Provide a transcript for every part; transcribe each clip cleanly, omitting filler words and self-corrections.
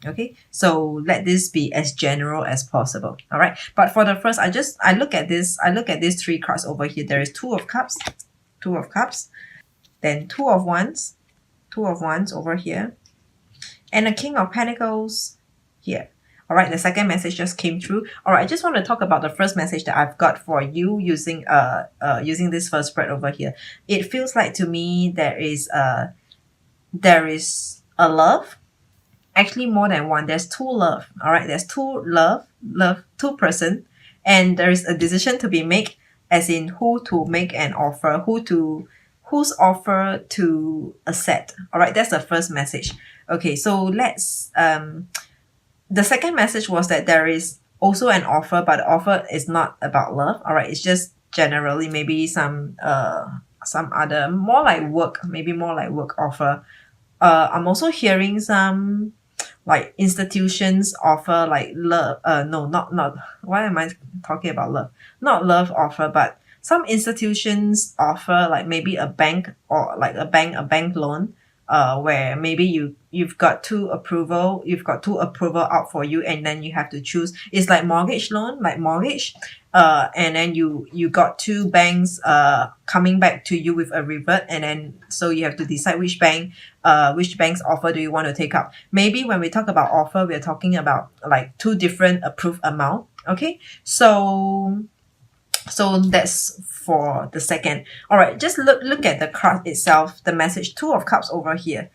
Okay, so let this be as general as possible. All right, but for the first, I look at these three cards over here. There is Two of Cups, Two of Cups, then Two of Wands, Two of Wands over here, and a King of Pentacles here. All right, the second message just came through. All right, I just want to talk about the first message that I've got for you using using this first spread over here. It feels like to me there is a love, actually more than one. There's two love. All right, there's two person, and there is a decision to be made, as in who to make an offer, whose offer to accept. All right, that's the first message. Okay, so let's the second message was that there is also an offer, but the offer is not about love. All right, it's just generally maybe some other, more like work, maybe more like work offer. I'm also hearing some like institutions offer like love, no, not why am I talking about love, not love offer, but some institutions offer like maybe a bank, or like a bank loan, where maybe you've got two approval out for you, and then you have to choose. It's like mortgage loan, like mortgage, and then you got two banks coming back to you with a revert, and then so you have to decide which bank's offer do you want to take up. Maybe when we talk about offer, we're talking about like two different approved amount. Okay, so that's for the second. All right, just look at the card itself, the message. Two of Cups over here,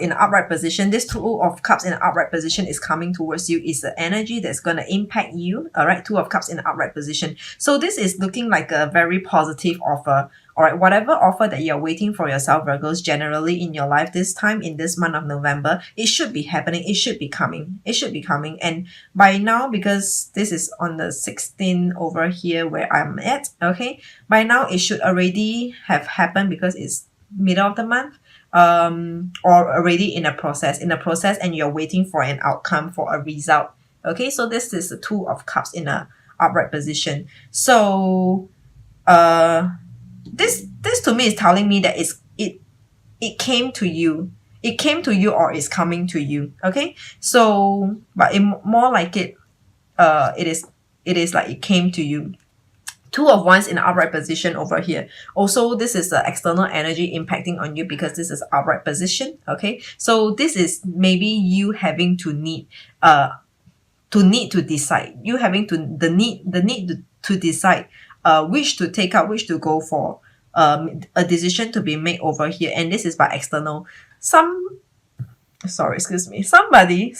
in an upright position. This Two of Cups in an upright position is coming towards you. Is the energy that's going to impact you. All right, Two of Cups in an upright position. So this is looking like a very positive offer. All right, whatever offer that you're waiting for yourself, Virgos, generally in your life this time, in this month of November, it should be happening. It should be coming. It should be coming. And by now, because this is on the 16th over here where I'm at, okay, by now it should already have happened because it's middle of the month, or already in a process, and you're waiting for an outcome, for a result. Okay, so this is the Two of Cups in a upright position. So, this to me is telling me that it came to you. It came to you, or is coming to you. Okay, so but more like it is like it came to you. Two of Wands in upright position over here. Also, this is the external energy impacting on you because this is upright position. Okay, so this is maybe you having to need to decide. You having to the need to decide which to take up, which to go for. A decision to be made over here, and this is by external. Excuse me, somebody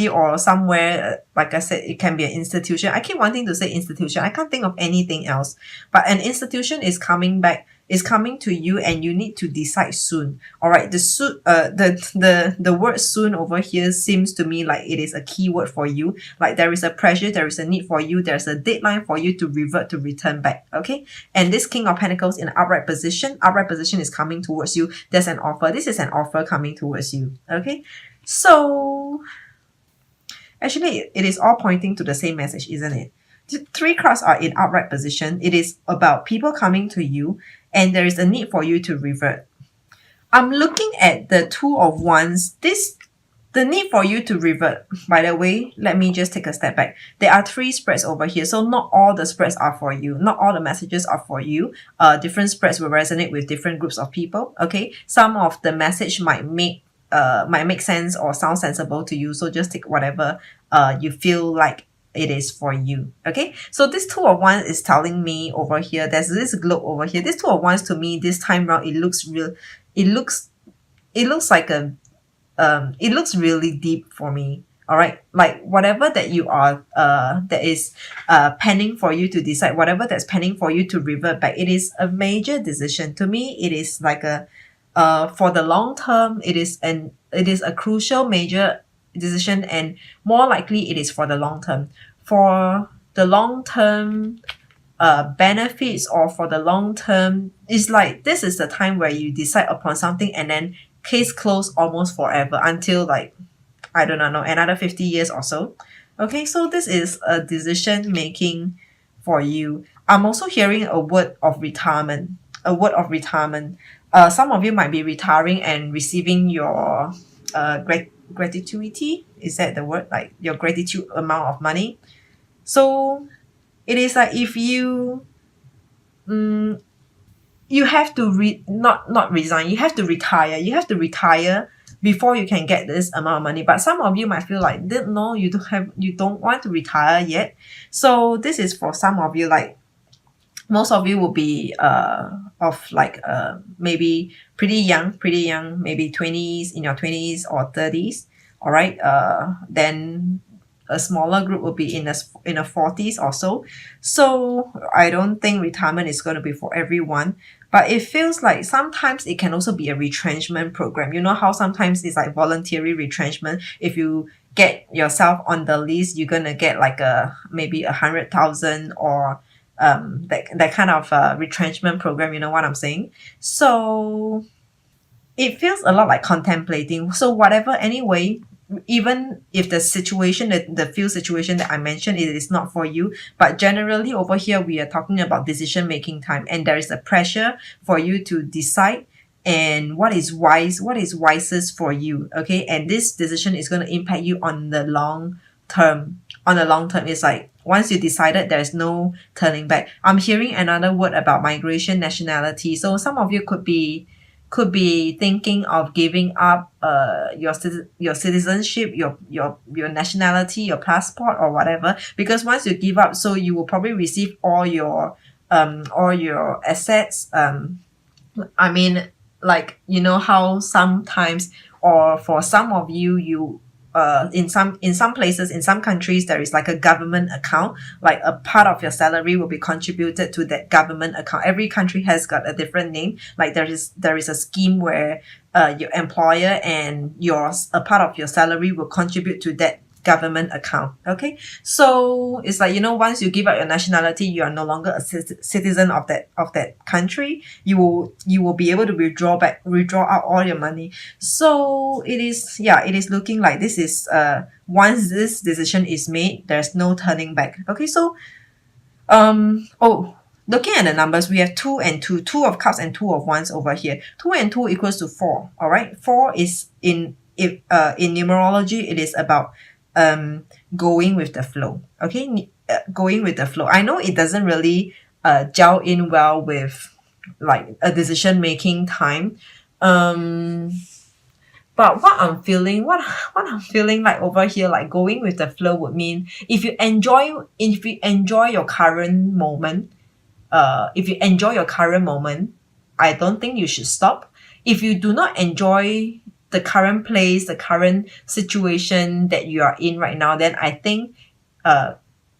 or somewhere, like I said, it can be an institution. I keep wanting to say institution. I can't think of anything else, but an institution is coming to you, and you need to decide soon. All right, the word soon over here seems to me like it is a key word for you. Like there is a pressure, there is a need for you, there's a deadline for you to return back. Okay, and this King of Pentacles in upright position is coming towards you. There's an offer. This is an offer coming towards you. Okay, so actually it is all pointing to the same message, isn't it? The three cards are in upright position. It is about people coming to you, and there is a need for you to revert. I'm looking at the Two of Wands. The need for you to revert. By the way, let me just take a step back. There are three spreads over here, so not all the spreads are for you. Not all the messages are for you. Different spreads will resonate with different groups of people. Okay, some of the message might make sense or sound sensible to you. So just take whatever you feel like it is for you. Okay, so this Two of Wands is telling me over here, there's this globe over here. This Two of Wands, to me this time round, it looks like it looks really deep for me. All right, like whatever that you are that is pending for you to decide, whatever that's pending for you to revert back, it is a major decision. To me, it is like a for the long term, it is a crucial major decision, and more likely it is for the long term. For the long term benefits, or for the long term, it's like this is the time where you decide upon something, and then case closed almost forever, until like, I don't know, another 50 years or so. Okay, so this is a decision making for you. I'm also hearing a word of retirement. Some of you might be retiring and receiving your gratuity, is that the word, like your gratitude amount of money. So it is like if you you have to not resign, you have to retire, before you can get this amount of money. But some of you might feel like, no, you don't want to retire yet. So this is for some of you. Like most of you will be of like maybe pretty young, maybe 20s, in your 20s or 30s. All right. Then a smaller group will be in a 40s or so. So I don't think retirement is going to be for everyone. But it feels like sometimes it can also be a retrenchment program. You know how sometimes it's like voluntary retrenchment. If you get yourself on the list, you're gonna get like maybe 100,000 or that kind of retrenchment program. You know what I'm saying? So it feels a lot like contemplating. So whatever, anyway, even if the field situation that I mentioned, it is not for you, but generally over here we are talking about decision making time, and there is a pressure for you to decide and what is wisest for you. Okay, and this decision is going to impact you on the long term. It's like once you decided, there's no turning back. I'm hearing another word about migration, nationality. So some of you could be thinking of giving up your citizenship, your nationality, your passport or whatever, because once you give up, so you will probably receive all your assets. I mean, like, you know how sometimes, or for some of you in some places, in some countries, there is like a government account, like a part of your salary will be contributed to that government account. Every country has got a different name. Like there is a scheme where your employer and a part of your salary will contribute to that government account. Okay, so it's like, once you give up your nationality, you are no longer a citizen of that country. You will be able to withdraw out all your money. So it is looking like this is once this decision is made, there's no turning back. Okay, so looking at the numbers, we have 2 and 2, 2 of cups and 2 of wands over here. 2 and 2 equals to 4. All right, 4 is in numerology, it is about going with the flow. Okay, going with the flow. I know it doesn't really gel in well with like a decision making time. But what I'm feeling like over here, like going with the flow, would mean if you enjoy your current moment, I don't think you should stop. If you do not enjoy the current place, the current situation that you are in right now, then I think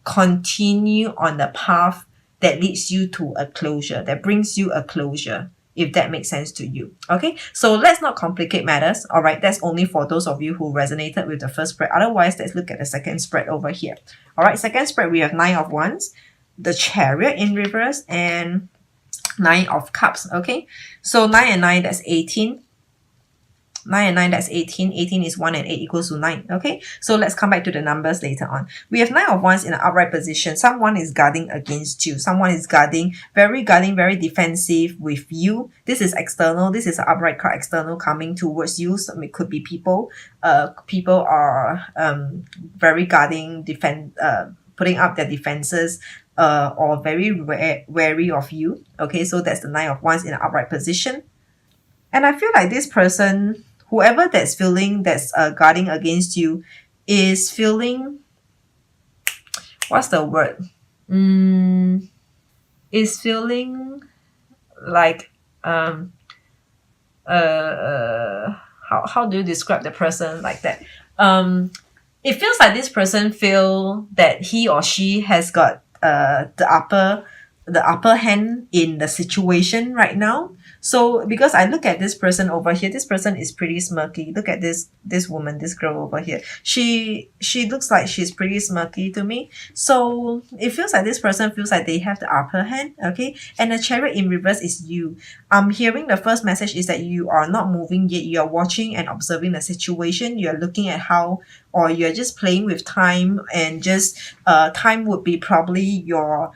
continue on the path that leads you to a closure, that brings you a closure, if that makes sense to you. Okay, so let's not complicate matters. All right, that's only for those of you who resonated with the first spread. Otherwise, let's look at the second spread over here. All right, second spread, we have 9 of wands, the chariot in reverse, and 9 of cups. Okay, so 9 and 9, that's 18. 9 and 9, that's 18. 18 is 1 and 8 equals to 9. Okay, so let's come back to the numbers later on. We have 9 of wands in an upright position. Someone is guarding against you. Someone is guarding, very defensive with you. This is external. This is an upright card, external, coming towards you. So it could be people. People are very guarding, putting up their defenses, or very wary of you. Okay, so that's the 9 of wands in an upright position. And I feel like this person, whoever that's guarding against you, is feeling, what's the word? Is feeling like how do you describe the person like that? It feels like this person feel that he or she has got the upper hand in the situation right now. So because I look at this person over here, this person is pretty smirky. Look at this woman, this girl over here. She looks like she's pretty smirky to me. So it feels like this person feels like they have the upper hand. Okay, and the chariot in reverse is you. I'm hearing the first message is that you are not moving yet. You are watching and observing the situation. You are looking at how, or you're just playing with time, and just time would be probably your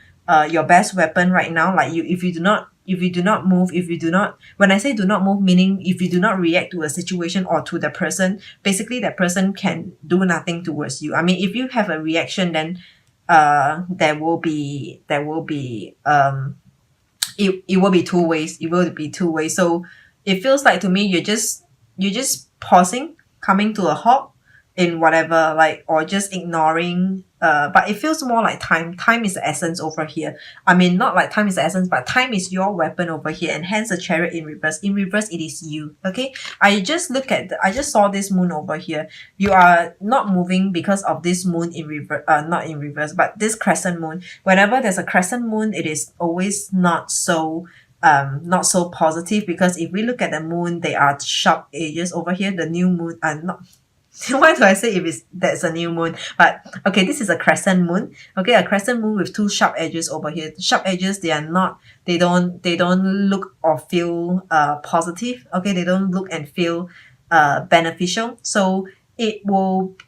best weapon right now. Like if you do not if you do not move, if you do not, when I say do not move, meaning if you do not react to a situation or to the person, basically that person can do nothing towards you. I mean, if you have a reaction, then it will be two ways. It will be two ways. So it feels like to me you're just pausing, coming to a halt in whatever, like, or just ignoring. But it feels more like time is the essence over here. I mean, not like time is the essence, but time is your weapon over here, and hence the Chariot in reverse. In reverse, it is you. Okay, I just saw this moon over here. You are not moving because of this moon in reverse, not in reverse, but this crescent moon. Whenever there's a crescent moon, it is always not so positive, because if we look at the moon, there are sharp edges over here. The new moon, not why do I say if that's a new moon? But okay, this is a crescent moon. Okay, a crescent moon with two sharp edges over here. Sharp edges, they don't look or feel positive. Okay, they don't look and feel beneficial. So it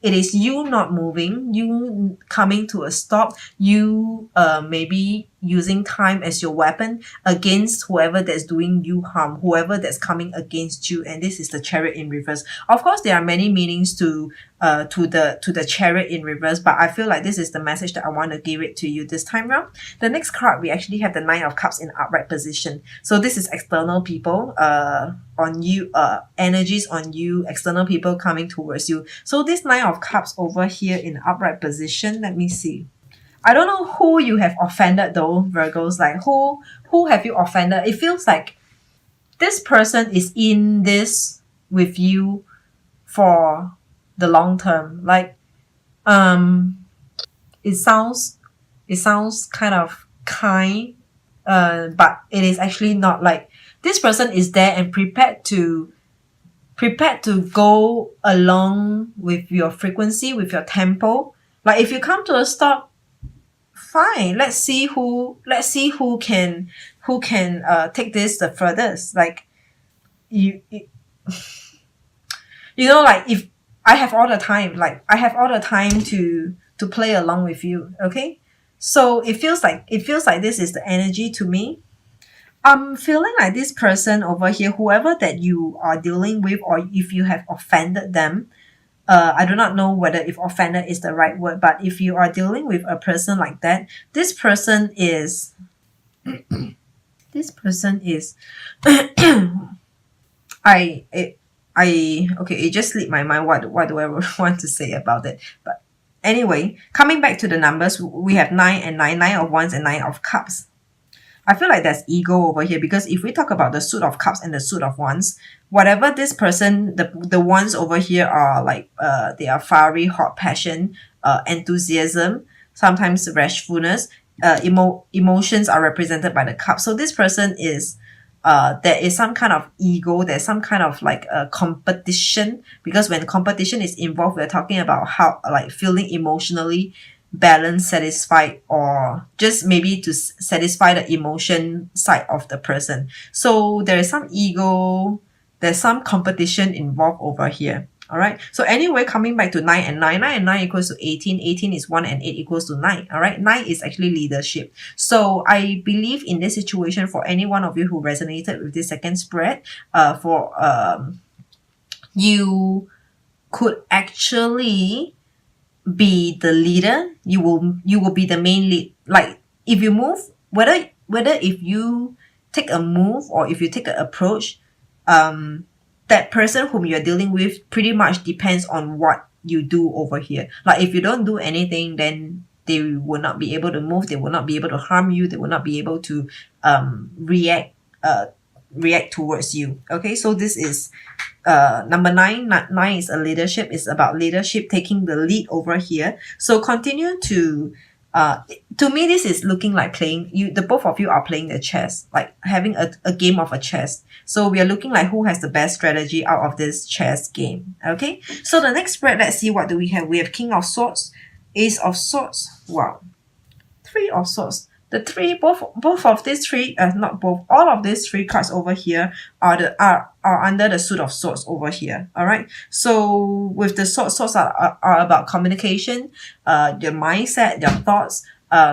is you not moving, you coming to a stop, you maybe using time as your weapon against whoever that's doing you harm, whoever that's coming against you. And this is the Chariot in reverse. Of course, there are many meanings to the Chariot in reverse, but I feel like this is the message that I want to give it to you this time around. The next card, we actually have the Nine of Cups in upright position. So this is external people on you, energies on you, external people coming towards you. So this Nine of Cups over here in upright position, let me see. I don't know who you have offended though, Virgos. Like who have you offended? It feels like this person is in this with you for the long term. Like it sounds kind of kind, but it is actually not. Like this person is there and prepared to go along with your frequency, with your tempo. Like if you come to a stop, fine, let's see who can take this the furthest. Like you know, like if I have all the time, to play along with you. Okay, so it feels like this is the energy to me. I'm feeling like this person over here, whoever that you are dealing with, or if you have offended them, I do not know whether if offended is the right word, but if you are dealing with a person like that, this person is okay, it just slipped my mind what do I want to say about it. But anyway, coming back to the numbers, we have 9 and 9, 9 of Wands and 9 of Cups. I feel like there's ego over here, because if we talk about the Suit of Cups and the Suit of Wands, whatever this person, the ones over here are like, they are fiery, hot passion, enthusiasm, sometimes rashfulness, emotions are represented by the cup. So this person is, there is some kind of ego, there's some kind of like a competition, because when competition is involved, we're talking about how, like, feeling emotionally balanced, satisfied, or just maybe to satisfy the emotion side of the person. So there is some ego, there's some competition involved over here. All right. So anyway, coming back to 9 and 9, 9 and 9 equals to 18. 18 is 1 and 8 equals to 9. All right. 9 is actually leadership. So I believe in this situation, for any one of you who resonated with this second spread, you could actually be the leader. You will be the main lead. Like if you move, whether if you take a move or if you take an approach, that person whom you're dealing with pretty much depends on what you do over here. Like if you don't do anything, then they will not be able to move, they will not be able to harm you, they will not be able to react towards you. Okay, so this is number 9. 9 is a leadership. It's about leadership, taking the lead over here. So continue to me, this is looking like the both of you are playing the chess, like having a game of a chess. So we are looking like who has the best strategy out of this chess game. Okay, so the next spread, let's see, what do we have? We have King of Swords, Ace of Swords, wow, Three of Swords. The three, both of these three, not both, all of these three cards over here are under the Suit of Swords over here. All right. So with the swords are about communication, your mindset, your thoughts,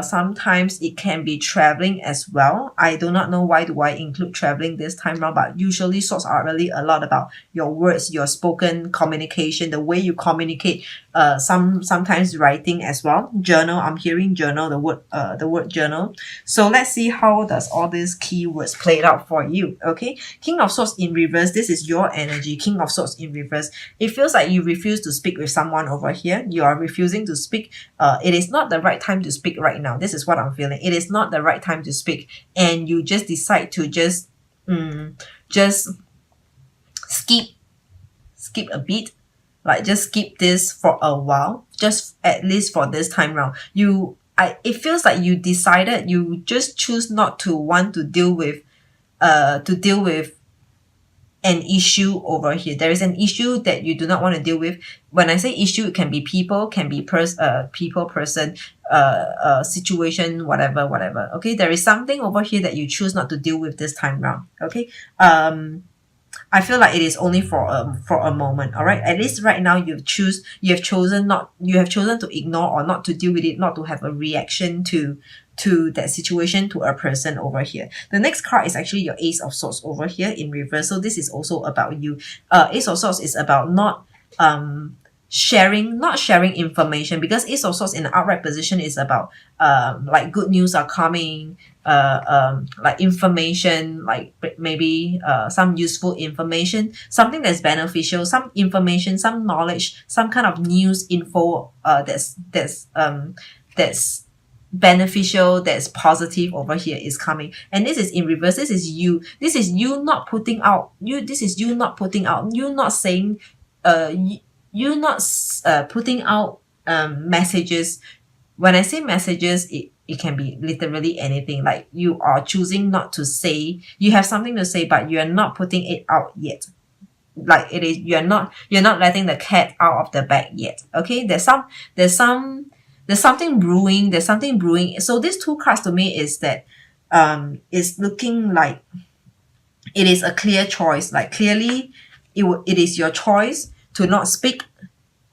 Sometimes it can be traveling as well. I do not know why do I include traveling this time around, but usually swords are really a lot about your words, your spoken communication, the way you communicate. Sometimes writing as well. Journal. I'm hearing journal. The word journal. So let's see how does all these keywords play out for you. Okay, King of Swords in reverse. This is your energy. King of Swords in reverse. It feels like you refuse to speak with someone over here. You are refusing to speak. It is not the right time to speak right now. This is what I'm feeling. It is not the right time to speak, and you just decide to just skip a bit, like just skip this for a while, just at least for this time round. It feels like you decided, you just choose not to want to deal with an issue over here. There is an issue that you do not want to deal with. When I say issue, it can be people, can be people, person, situation, whatever. Okay, there is something over here that you choose not to deal with this time round. Okay, I feel like it is only for a moment. All right, at least right now you have chosen to ignore or not to deal with it, not to have a reaction to that situation, to a person over here. The next card is actually your Ace of Swords over here in reverse. So this is also about you. Ace of Swords is about not sharing information, because Ace of Swords in the outright position is about like good news are coming, like information, like maybe some useful information, something that's beneficial, some information, some knowledge, some kind of news info that's beneficial, that's positive over here is coming. And this is in reverse. This is you not putting out, you not saying, you not putting out messages. When I say messages, it can be literally anything. Like you are choosing not to say, you have something to say, but you are not putting it out yet. Like it is, you're not letting the cat out of the bag yet. Okay, there's something brewing. So these two cards to me is that it's looking like it is a clear choice. Like clearly it is your choice to not speak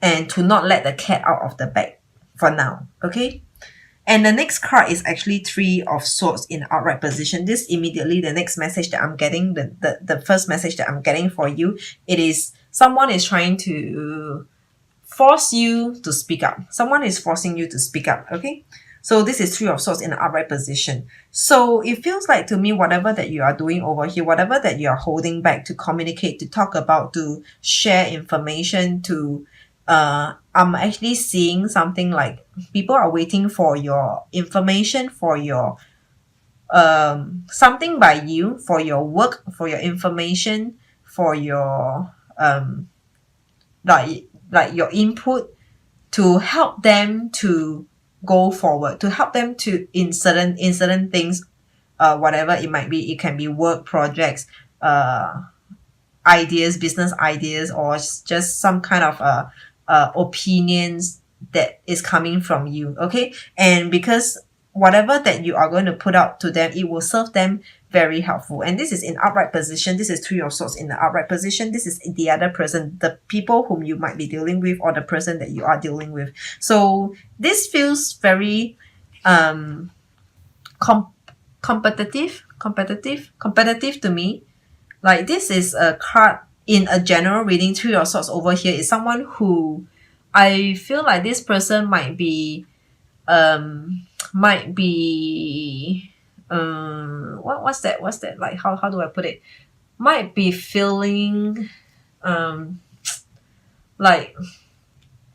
and to not let the cat out of the bag for now. Okay, and the next card is actually Three of Swords in outright position. This immediately, the next message that I'm getting, the first message that I'm getting for you, it is someone is trying to force you to speak up. Someone is forcing you to speak up. Okay, so this is Three of Swords in the upright position. So it feels like to me, whatever that you are doing over here, whatever that you are holding back to communicate, to talk about, to share information, to I'm actually seeing something like people are waiting for your information, for your something by you, for your work, for your information, for your like your input, to help them to go forward, to help them to in certain things, whatever it might be. It can be work projects, ideas, business ideas, or just some kind of opinions that is coming from you. Okay, and because whatever that you are going to put out to them, it will serve them very helpful. And this is in upright position. This is Three of Swords in the upright position. This is the other person, the people whom you might be dealing with, or the person that you are dealing with. So this feels very competitive to me. Like this is a card in a general reading. Three of Swords over here is someone who I feel like this person might be what's that, like how do I put it, might be feeling like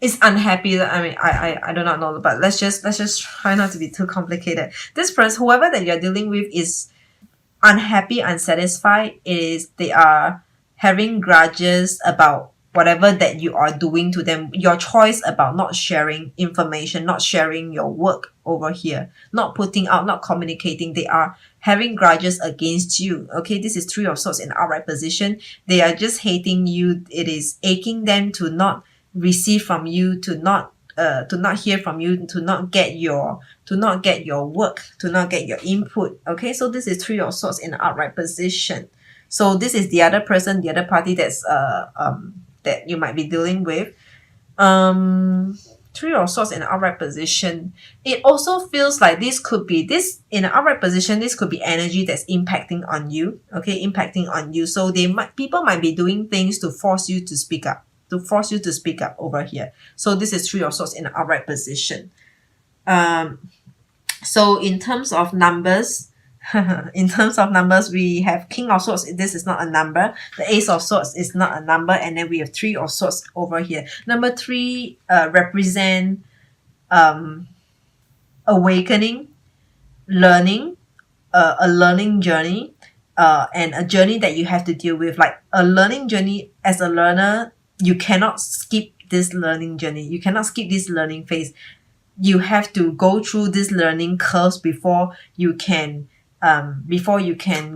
is unhappy. That I mean, I do not know, but let's just try not to be too complicated. This person, whoever that you're dealing with, is unhappy, unsatisfied. They are having grudges about whatever that you are doing to them, your choice about not sharing information, not sharing your work over here, not putting out, not communicating. They are having grudges against you. Okay, this is Three of Swords in outright position. They are just hating you. It is aching them to not receive from you, to not hear from you, to not get your work, to not get your input. Okay, so this is Three of Swords in the upright position. So this is the other person, the other party that's that you might be dealing with. Three of Swords in an upright position. It also feels like this could be this in an upright position. This could be energy that's impacting on you. Okay, impacting on you. So people might be doing things to force you to speak up. To force you to speak up over here. So this is Three of Swords in an upright position. So in terms of numbers, we have King of Swords. This is not a number. The Ace of Swords is not a number, and then we have Three of Swords over here. Number three represent awakening, learning, a learning journey, and a journey that you have to deal with. Like a learning journey, as a learner, you cannot skip this learning journey. You cannot skip this learning phase. You have to go through this learning curves before you can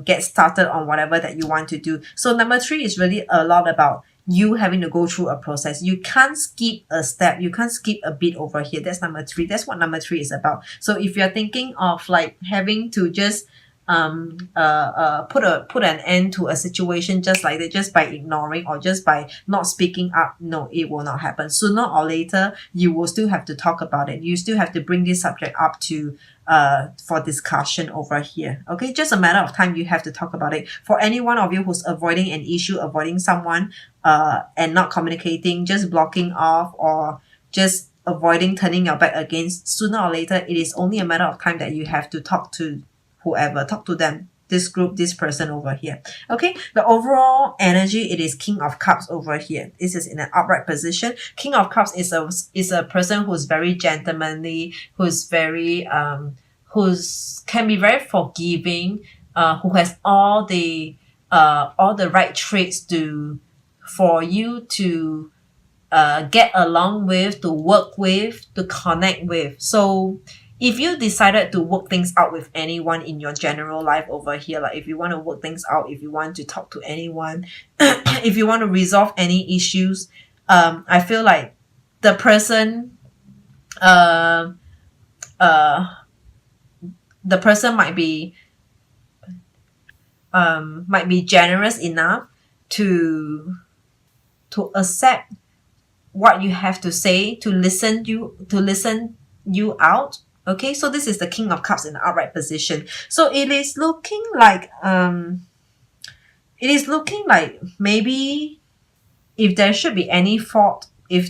get started on whatever that you want to do. So number three is really a lot about you having to go through a process. You can't skip a step. You can't skip a bit over here. That's number three. That's what number three is about. So if you're thinking of like having to just put an end to a situation just like that, just by ignoring or just by not speaking up, no, it will not happen. Sooner or later, you will still have to talk about it. You still have to bring this subject up to for discussion over here. Okay, just a matter of time. You have to talk about it. For any one of you who's avoiding an issue, avoiding someone, and not communicating, just blocking off, or just avoiding turning your back against, sooner or later, it is only a matter of time that you have to talk to whoever, talk to them, this group, this person over here. Okay, the overall energy, it is King of Cups over here. This is in an upright position. King of Cups is a person who's very gentlemanly, who's very who's can be very forgiving, who has all the right traits for you to get along with, to work with, to connect with. So if you decided to work things out with anyone in your general life over here, like if you want to work things out, if you want to talk to anyone, if you want to resolve any issues, I feel like the person, the person might be generous enough to accept what you have to say, to listen you out. Okay, so this is the King of Cups in the upright position. So it is looking like maybe if there should be any fault in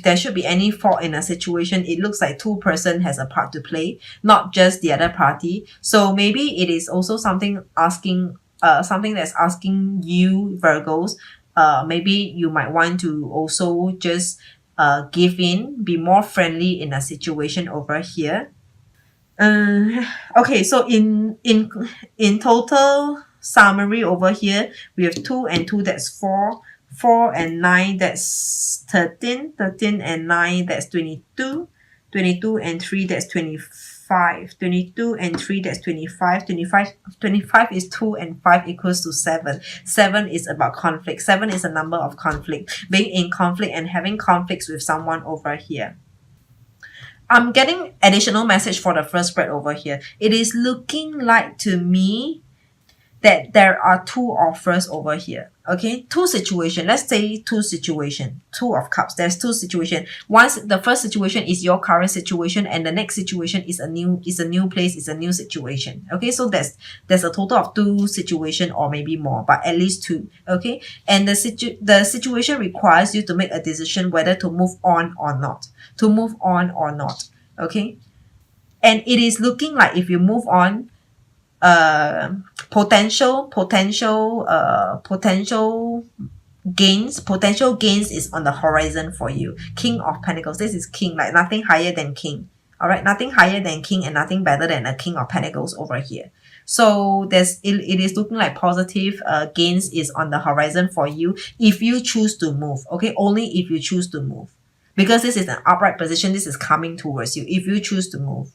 a situation, it looks like two person has a part to play, not just the other party. So maybe it is also something that's asking you, Virgos, maybe you might want to also just give in, be more friendly in a situation over here. Okay, so in total summary over here, we have 2 and 2, that's 4. 4 and 9, that's 13. 13 and 9, that's 22. 22 and 3, that's 25. 22 and 3, that's 25. 25 is 2 and 5 equals to 7. 7 is about conflict. 7 is a number of conflict. Being in conflict and having conflicts with someone over here. I'm getting additional message for the first spread over here. It is looking like to me that there are two offers over here. Okay, two situation. Let's say two situation. 2 of Cups. There's two situation. Once the first situation is your current situation, and the next situation is a new place, is a new situation. Okay, so there's a total of 2 situation or maybe more, but at least 2. Okay, and the situation requires you to make a decision whether to move on or not. To move on or not. Okay, and it is looking like if you move on, potential gains is on the horizon for you. King of Pentacles. This is King, like nothing higher than King. All right, nothing higher than King and nothing better than a King of Pentacles over here. So it is looking like positive gains is on the horizon for you if you choose to move. Okay, only if you choose to move, because this is an upright position. This is coming towards you if you choose to move.